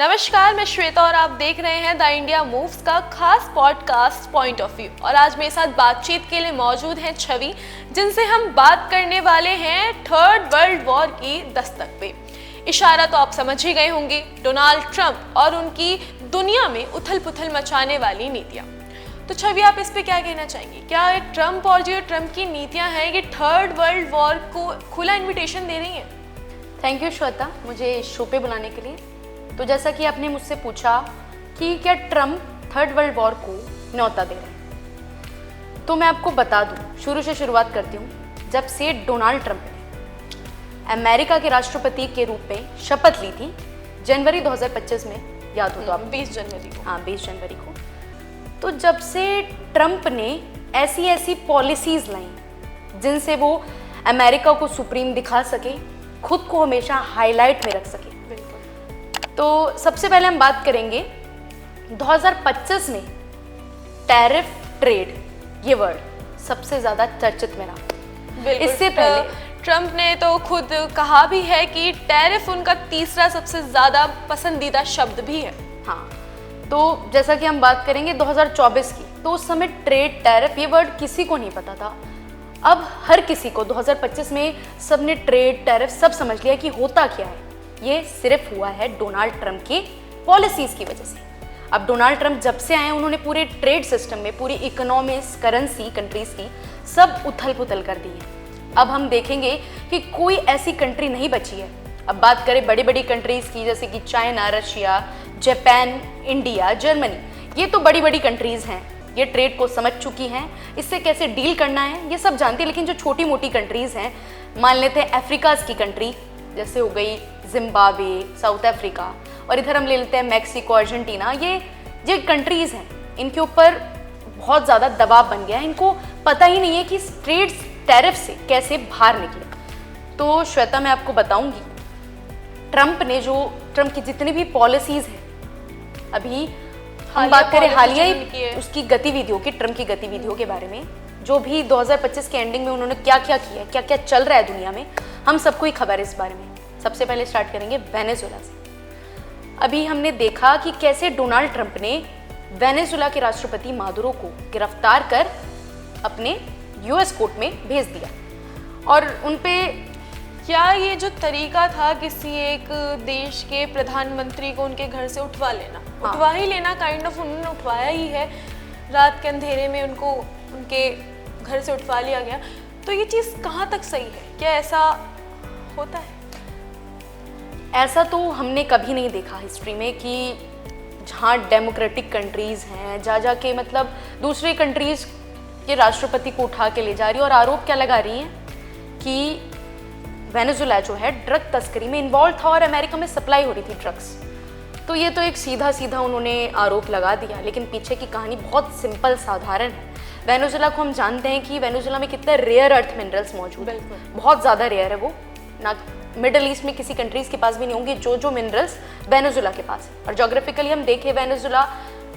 नमस्कार, मैं श्वेता और आप देख रहे हैं द इंडिया मूव्स का खास पॉडकास्ट पॉइंट ऑफ व्यू। और आज मेरे साथ बातचीत के लिए मौजूद हैं छवि, जिनसे हम बात करने वाले हैं थर्ड वर्ल्ड वॉर की दस्तक पे। इशारा तो आप समझ ही गए होंगे, डोनाल्ड ट्रंप और उनकी दुनिया में उथल पुथल मचाने वाली नीतियाँ। तो छवि, आप इस पे क्या कहना चाहेंगे? क्या ट्रंप और जो ट्रंप की नीतियाँ हैं ये थर्ड वर्ल्ड वॉर को खुला इन्विटेशन दे रही हैं? थैंक यू श्वेता, मुझे इस शो पे बुलाने के लिए। तो जैसा कि आपने मुझसे पूछा कि क्या ट्रंप थर्ड वर्ल्ड वॉर को न्योता दे रहे हैं, तो मैं आपको बता दूं, शुरू से शुरुआत करती हूं। जब से डोनाल्ड ट्रंप ने अमेरिका के राष्ट्रपति के रूप में शपथ ली थी जनवरी 2025 में, याद हो तो आप 20 जनवरी को। हाँ, 20 जनवरी को। तो जब से ट्रंप ने ऐसी ऐसी पॉलिसीज लाई जिनसे वो अमेरिका को सुप्रीम दिखा सके, खुद को हमेशा हाईलाइट में रख सके। तो सबसे पहले हम बात करेंगे 2025 में टैरिफ ट्रेड, ये वर्ड सबसे ज्यादा चर्चित में रहा। इससे पहले ट्रंप ने तो खुद कहा भी है कि टैरिफ उनका तीसरा सबसे ज्यादा पसंदीदा शब्द भी है। हाँ, तो जैसा कि हम बात करेंगे 2024 की, तो उस समय ट्रेड टैरिफ ये वर्ड किसी को नहीं पता था। अब हर किसी को 2025 में सबने ट्रेड टैरिफ सब समझ लिया कि होता क्या है। ये सिर्फ हुआ है डोनाल्ड ट्रंप की पॉलिसीज की वजह से। अब डोनाल्ड ट्रंप जब से आए, उन्होंने पूरे ट्रेड सिस्टम में, पूरी इकोनॉमीज, करेंसी, कंट्रीज की सब उथल पुथल कर दी है। अब हम देखेंगे कि कोई ऐसी कंट्री नहीं बची है। अब बात करें बड़ी बड़ी कंट्रीज की, जैसे कि China, Russia, Japan, India, Germany, ये तो बड़ी बड़ी कंट्रीज हैं। ये ट्रेड को समझ चुकी हैं, इससे कैसे डील करना है ये सब जानती है। लेकिन जो छोटी मोटी कंट्रीज हैं, मान लेते हैं अफ्रीकाज की कंट्री जैसे हो गई जिम्बाब्वे, साउथ अफ्रीका, और इधर हम ले लेते हैं मैक्सिको, अर्जेंटीना, ये कंट्रीज हैं, इनके ऊपर बहुत ज़्यादा दबाव बन गया है। इनको पता ही नहीं है कि ट्रेड टैरिफ से कैसे बाहर निकले। तो श्वेता, मैं आपको बताऊंगी, ट्रंप की जितनी भी पॉलिसीज हैं, अभी हम बात करें हालिया उसकी गतिविधियों की, ट्रंप की गतिविधियों के बारे में, जो भी 2025 के एंडिंग में उन्होंने क्या क्या किया है, क्या क्या चल रहा है दुनिया में, हम सबको ही खबर है इस बारे में। सबसे पहले स्टार्ट करेंगे वेनेजुएला से। अभी हमने देखा कि कैसे डोनाल्ड ट्रंप ने वेनेजुएला के राष्ट्रपति मादुरो को गिरफ्तार कर अपने यूएस कोर्ट में भेज दिया। और उनपे क्या ये जो तरीका था किसी एक देश के प्रधानमंत्री को उनके घर से उठवा लेना, हाँ, उठवा ही लेना, काइंड ऑफ उन्होंने उठवाया ही है। रात के अंधेरे में उनको उनके घर से उठवा लिया गया। तो ये चीज़ कहाँ तक सही है? क्या ऐसा होता है? ऐसा तो हमने कभी नहीं देखा हिस्ट्री में कि जहाँ डेमोक्रेटिक कंट्रीज हैं, जा जाके मतलब दूसरी कंट्रीज के राष्ट्रपति को उठा के ले जा रही है। और आरोप क्या लगा रही हैं कि वेनेजुएला जो है ड्रग तस्करी में इन्वॉल्व था और अमेरिका में सप्लाई हो रही थी ड्रग्स। तो ये तो एक सीधा सीधा उन्होंने आरोप लगा दिया, लेकिन पीछे की कहानी बहुत सिंपल, साधारण है। वेनेजुएला को हम जानते हैं कि वेनेजुएला में कितने रेयर अर्थ मिनरल्स मौजूद हैं, बहुत ज़्यादा रेयर है वो। ना मिडल ईस्ट में किसी कंट्रीज के पास भी नहीं होंगे जो मिनरल्स वेनेजुएला के पास है। और जोग्राफिकली हम देखें, वेनेजुएला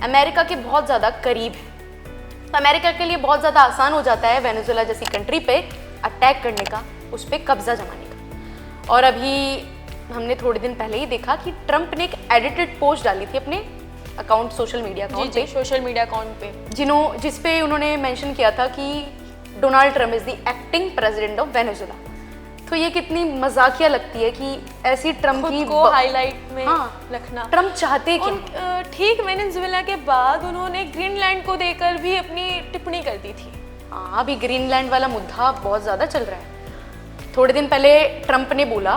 अमेरिका के बहुत ज़्यादा करीब है, तो अमेरिका के लिए बहुत ज़्यादा आसान हो जाता है वेनेजुएला जैसी कंट्री पे अटैक करने का, उस पर कब्जा जमाने का। और अभी हमने थोड़े दिन पहले ही देखा कि ट्रंप ने एक एडिटेड पोस्ट डाली थी अपने अकाउंट, सोशल मीडिया अकाउंट पे, सोशल मीडिया अकाउंट पे, जिसपे उन्होंने मेंशन किया था कि Donald Trump is the acting president of Venezuela. तो ये कितनी मजाकिया लगती है कि ऐसी ट्रंप की को हाईलाइट में, हाँ, रखना। ट्रंप चाहते क्या? ठीक वेनेजुएला के बाद उन्होंने ग्रीनलैंड को देकर भी अपनी टिप्पणी कर दी थी। हाँ, अभी ग्रीनलैंड वाला मुद्दा बहुत ज़्यादा चल रहा है। थोड़े दिन पहले ट्रंप ने बोला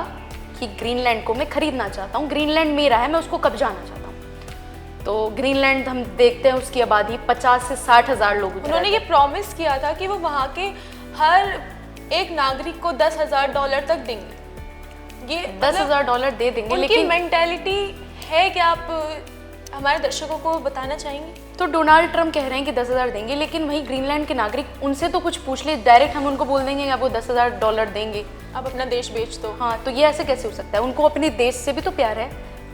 कि ग्रीनलैंड को मैं खरीदना चाहता हूँ, ग्रीनलैंड मेरा है, मैं उसको कब्जाना चाहता हूँ। तो ग्रीनलैंड हम देखते हैं उसकी आबादी 50 से 60 हज़ार लोग। उन्होंने ये प्रॉमिस किया था कि वो वहाँ के हर एक नागरिक को $10,000 तक देंगे। ये $10,000 दे देंगे, लेकिन मेंटालिटी है क्या, आप हमारे दर्शकों को बताना चाहेंगे? तो डोनाल्ड ट्रंप कह रहे हैं कि 10,000 देंगे, लेकिन वही ग्रीनलैंड के नागरिक, उनसे तो कुछ पूछ ले, डायरेक्ट हम उनको बोल देंगे आपको $10,000 देंगे, आप अपना देश बेच दो। हाँ, तो ये ऐसे कैसे हो सकता है? उनको अपने देश से भी तो प्यार है।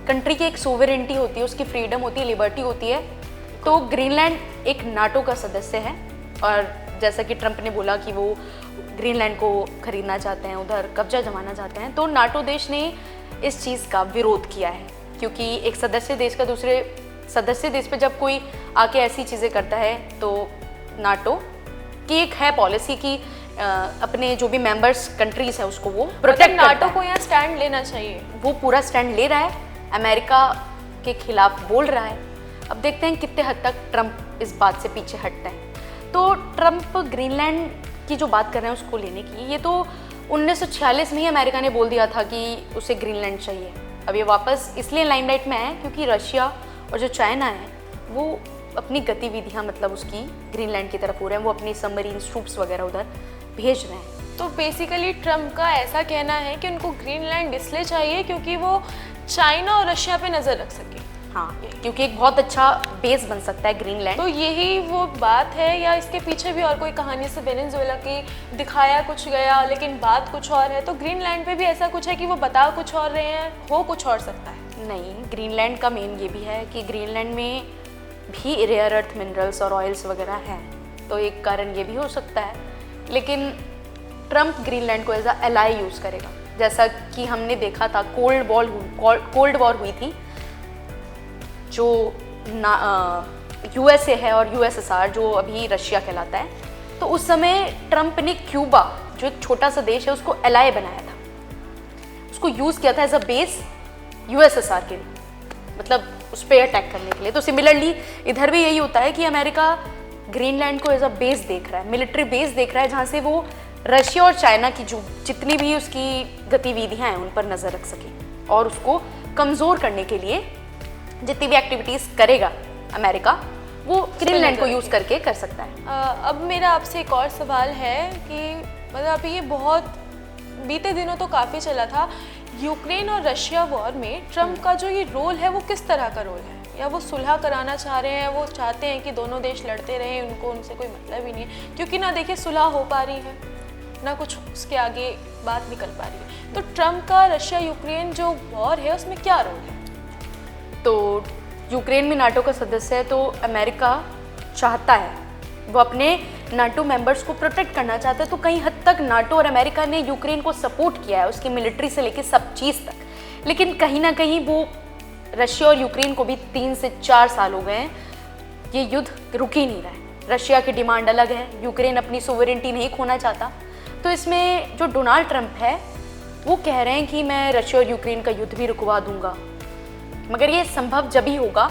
कंट्री की एक सोवरेनिटी होती है, उसकी फ्रीडम होती है, लिबर्टी होती है। तो ग्रीनलैंड एक नाटो का सदस्य है, और जैसा कि ट्रंप ने बोला कि वो ग्रीनलैंड को खरीदना चाहते हैं, उधर कब्जा जमाना चाहते हैं, तो नाटो देश ने इस चीज़ का विरोध किया है क्योंकि एक सदस्य देश का दूसरे सदस्य देश पे जब कोई आके ऐसी चीज़ें करता है तो नाटो की एक है पॉलिसी कि अपने जो भी मेंबर्स कंट्रीज है उसको वो प्रोटेक्ट नाटो को यहाँ स्टैंड लेना चाहिए। वो पूरा स्टैंड ले रहा है, अमेरिका के खिलाफ बोल रहा है। अब देखते हैं कितने हद तक ट्रम्प इस बात से पीछे हटता है। तो ट्रम्प ग्रीनलैंड की जो बात कर रहे हैं उसको लेने की, ये तो 1946 में ही अमेरिका ने बोल दिया था कि उसे ग्रीनलैंड चाहिए। अब ये वापस इसलिए लाइमलाइट में है क्योंकि रशिया और जो चाइना है वो अपनी गतिविधियां मतलब उसकी ग्रीनलैंड की तरफ हो रहे हैं, वो अपनी सबमरीन ट्रूप्स वगैरह उधर भेज रहे हैं। तो बेसिकली ट्रम्प का ऐसा कहना है कि उनको ग्रीनलैंड इसलिए चाहिए क्योंकि वो चाइना और रशिया पे नज़र रख सके। हाँ, क्योंकि एक बहुत अच्छा बेस बन सकता है ग्रीनलैंड। तो यही वो बात है या इसके पीछे भी और कोई कहानी से वेनेजुएला की दिखाया कुछ गया लेकिन बात कुछ और है? तो ग्रीनलैंड पे भी ऐसा कुछ है कि वो बता कुछ और रहे हैं, हो कुछ और सकता है? नहीं, ग्रीनलैंड का मेन ये भी है कि ग्रीनलैंड में भी रेयर अर्थ मिनरल्स और ऑयल्स वगैरह हैं, तो एक कारण ये भी हो सकता है। लेकिन ट्रम्प ग्रीनलैंड को एज अ एलाई यूज़ करेगा, जैसा कि हमने देखा था कोल्ड वॉर हुई थी जो यूएसए है और यूएसएसआर जो अभी रशिया कहलाता है। तो उस समय ट्रम्प ने क्यूबा जो एक छोटा सा देश है उसको एलाई बनाया था, उसको यूज़ किया था एज अ बेस यूएसएसआर के लिए, मतलब उस पर अटैक करने के लिए। तो सिमिलरली इधर भी यही होता है कि अमेरिका ग्रीनलैंड को एज अ बेस देख रहा है, मिलिट्री बेस देख रहा है, जहाँ से वो रशिया और चाइना की जो जितनी भी उसकी गतिविधियाँ हैं उन पर नज़र रख सके और उसको कमज़ोर करने के लिए जितनी भी एक्टिविटीज़ करेगा अमेरिका वो ग्रीनलैंड को यूज़ करके कर सकता है। अब मेरा आपसे एक और सवाल है कि मतलब अभी ये बहुत बीते दिनों तो काफ़ी चला था, यूक्रेन और रशिया वॉर में ट्रम्प का जो ये रोल है वो किस तरह का रोल है? या वो सुलह कराना चाह रहे हैं, वो चाहते हैं कि दोनों देश लड़ते रहें, उनको उनसे कोई मतलब ही नहीं है? क्योंकि ना देखिए सुलह हो पा रही है ना कुछ उसके आगे बात निकल पा रही है। तो ट्रम्प का रशिया यूक्रेन जो वॉर है उसमें क्या रोल है? तो यूक्रेन में नाटो का सदस्य है, तो अमेरिका चाहता है, वो अपने नाटो मेंबर्स को प्रोटेक्ट करना चाहता है। तो कहीं हद तक नाटो और अमेरिका ने यूक्रेन को सपोर्ट किया है, उसकी मिलिट्री से लेकर सब चीज़ तक। लेकिन कहीं ना कहीं वो रशिया और यूक्रेन को भी 3 से 4 साल हो गए हैं, ये युद्ध रुक ही नहीं रहा है। रशिया की डिमांड अलग है, यूक्रेन अपनी सोवरेनिटी नहीं खोना चाहता। तो इसमें जो डोनाल्ड ट्रंप है वो कह रहे हैं कि मैं रशिया और यूक्रेन का युद्ध भी रुकवा दूंगा, मगर ये संभव जब ही होगा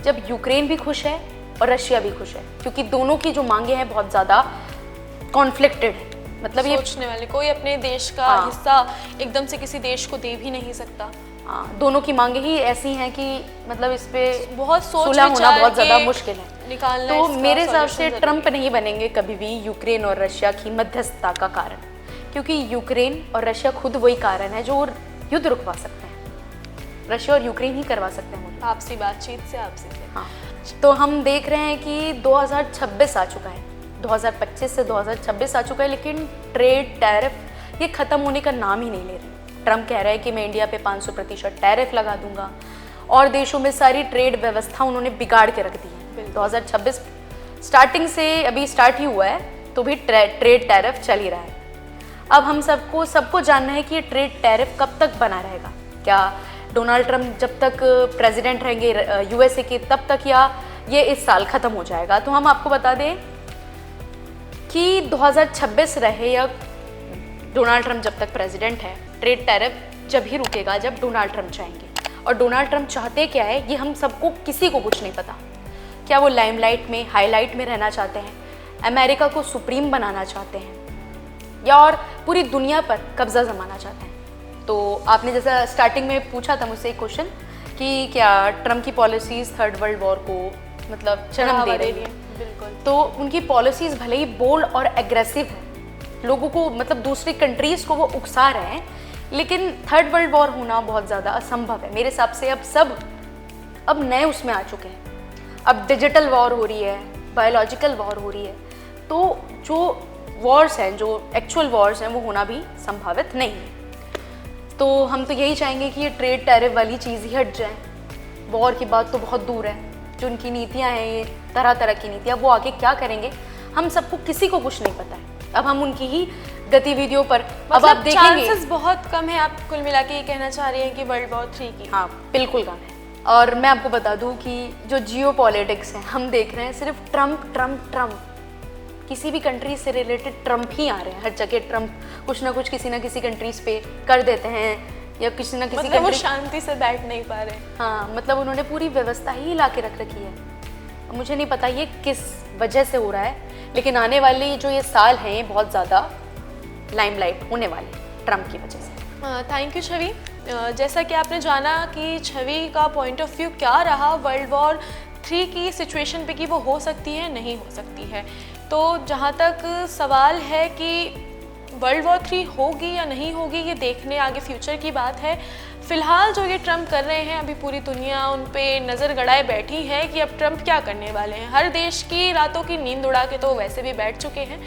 जब यूक्रेन भी खुश है और रशिया भी खुश है, क्योंकि दोनों की जो मांगे हैं बहुत ज़्यादा कॉन्फ्लिक्टेड है। मतलब ये सोचने वाले, कोई अपने देश का हिस्सा एकदम से किसी देश को दे भी नहीं सकता। हाँ, दोनों की मांगे ही ऐसी हैं कि मतलब इस पे बहुत सोच सुलह होना बहुत ज़्यादा के मुश्किल है निकालना। तो मेरे हिसाब से ट्रंप नहीं बनेंगे कभी भी यूक्रेन और रशिया की मध्यस्थता का कारण, क्योंकि यूक्रेन और रशिया खुद वही कारण है जो युद्ध रुकवा सकते हैं। रशिया और यूक्रेन ही करवा सकते हैं मुझे आपसी बातचीत से हाँ। तो हम देख रहे हैं कि 2026 आ चुका है, 2025 से 2026 आ चुका है, लेकिन ट्रेड टैरिफ ये ख़त्म होने का नाम ही नहीं ले रहे। ट्रम्प कह रहा है कि मैं इंडिया पे 500% टैरिफ लगा दूंगा और देशों में सारी ट्रेड व्यवस्था उन्होंने बिगाड़ के रख दी है। 2026 स्टार्टिंग से अभी स्टार्ट ही हुआ है तो भी ट्रेड टैरिफ चल ही रहा है। अब हम सबको जानना है कि ये ट्रेड टैरिफ कब तक बना रहेगा। क्या डोनाल्ड ट्रंप जब तक प्रेसिडेंट रहेंगे यूएसए के तब तक, या ये इस साल ख़त्म हो जाएगा? तो हम आपको बता दें कि 2026 रहे या डोनाल्ड ट्रंप जब तक प्रेसिडेंट है, ट्रेड टैरिफ जब ही रुकेगा जब डोनाल्ड ट्रंप चाहेंगे। और डोनाल्ड ट्रंप चाहते क्या है ये हम सबको किसी को कुछ नहीं पता। क्या वो लाइमलाइट में हाईलाइट में रहना चाहते हैं, अमेरिका को सुप्रीम बनाना चाहते हैं, या और पूरी दुनिया पर कब्जा जमाना चाहते हैं? तो आपने जैसा स्टार्टिंग में पूछा था मुझसे एक क्वेश्चन कि क्या ट्रंप की पॉलिसीज़ थर्ड वर्ल्ड वॉर को मतलब जन्म दे रही है? बिल्कुल। तो उनकी पॉलिसीज़ भले ही बोल्ड और एग्रेसिव है, लोगों को मतलब दूसरी कंट्रीज़ को वो उकसा रहे हैं, लेकिन थर्ड वर्ल्ड वॉर होना बहुत ज़्यादा असंभव है मेरे हिसाब से। अब नए उसमें आ चुके हैं। अब डिजिटल वॉर हो रही है, बायोलॉजिकल वॉर हो रही है, तो जो वॉर्स हैं, जो एक्चुअल वॉर्स हैं, वो होना भी संभावित नहीं है। तो हम तो यही चाहेंगे कि ये ट्रेड टैरिफ वाली चीज़ ही हट जाए। वॉर की बात तो बहुत दूर है, जो उनकी नीतियाँ हैं ये तरह तरह की नीतियाँ, वो आगे क्या करेंगे हम सबको किसी को कुछ नहीं पता है। अब हम उनकी ही गतिविधियों पर। अब मतलब आप देखेंगे चांसेस बहुत कम है, आप कुल मिला के ये कहना चाह रही हैं कि वर्ल्ड वॉर 3 की। हाँ बिल्कुल कम है। और मैं आपको बता दूं कि जो जियो पॉलिटिक्स है, हम देख रहे हैं सिर्फ ट्रम्प ट्रम्प ट्रम्प, किसी भी कंट्री से रिलेटेड ट्रम्प ही आ रहे हैं। हर जगह ट्रम्प कुछ ना कुछ किसी ना किसी कंट्रीज पे कर देते हैं, या किसी ना किसी मतलब वो शांति से बैठ नहीं पा रहे। हाँ, मतलब उन्होंने पूरी व्यवस्था ही ला के रख रखी है। मुझे नहीं पता ये किस वजह से हो रहा है, लेकिन आने वाली जो ये साल हैं ये बहुत ज़्यादा लाइमलाइट होने वाले ट्रम्प की वजह से। थैंक यू छवि। जैसा कि आपने जाना कि छवि का पॉइंट ऑफ व्यू क्या रहा वर्ल्ड वॉर 3 की सिचुएशन पे कि वो हो सकती है नहीं हो सकती है। तो जहाँ तक सवाल है कि वर्ल्ड वॉर 3 होगी या नहीं होगी, ये देखने आगे फ्यूचर की बात है। फिलहाल जो ये ट्रम्प कर रहे हैं, अभी पूरी दुनिया उन पे नज़र गड़ाए बैठी है कि अब ट्रम्प क्या करने वाले हैं। हर देश की रातों की नींद उड़ा के तो वैसे भी बैठ चुके हैं,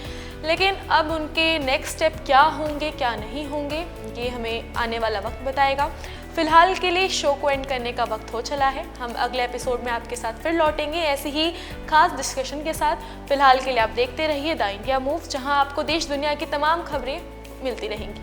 लेकिन अब उनके नेक्स्ट स्टेप क्या होंगे क्या नहीं होंगे ये हमें आने वाला वक्त बताएगा। फिलहाल के लिए शो को एंड करने का वक्त हो चला है। हम अगले एपिसोड में आपके साथ फिर लौटेंगे ऐसी ही खास डिस्कशन के साथ। फिलहाल के लिए आप देखते रहिए द इंडिया मूव्स, जहां आपको देश दुनिया की तमाम खबरें मिलती रहेंगी।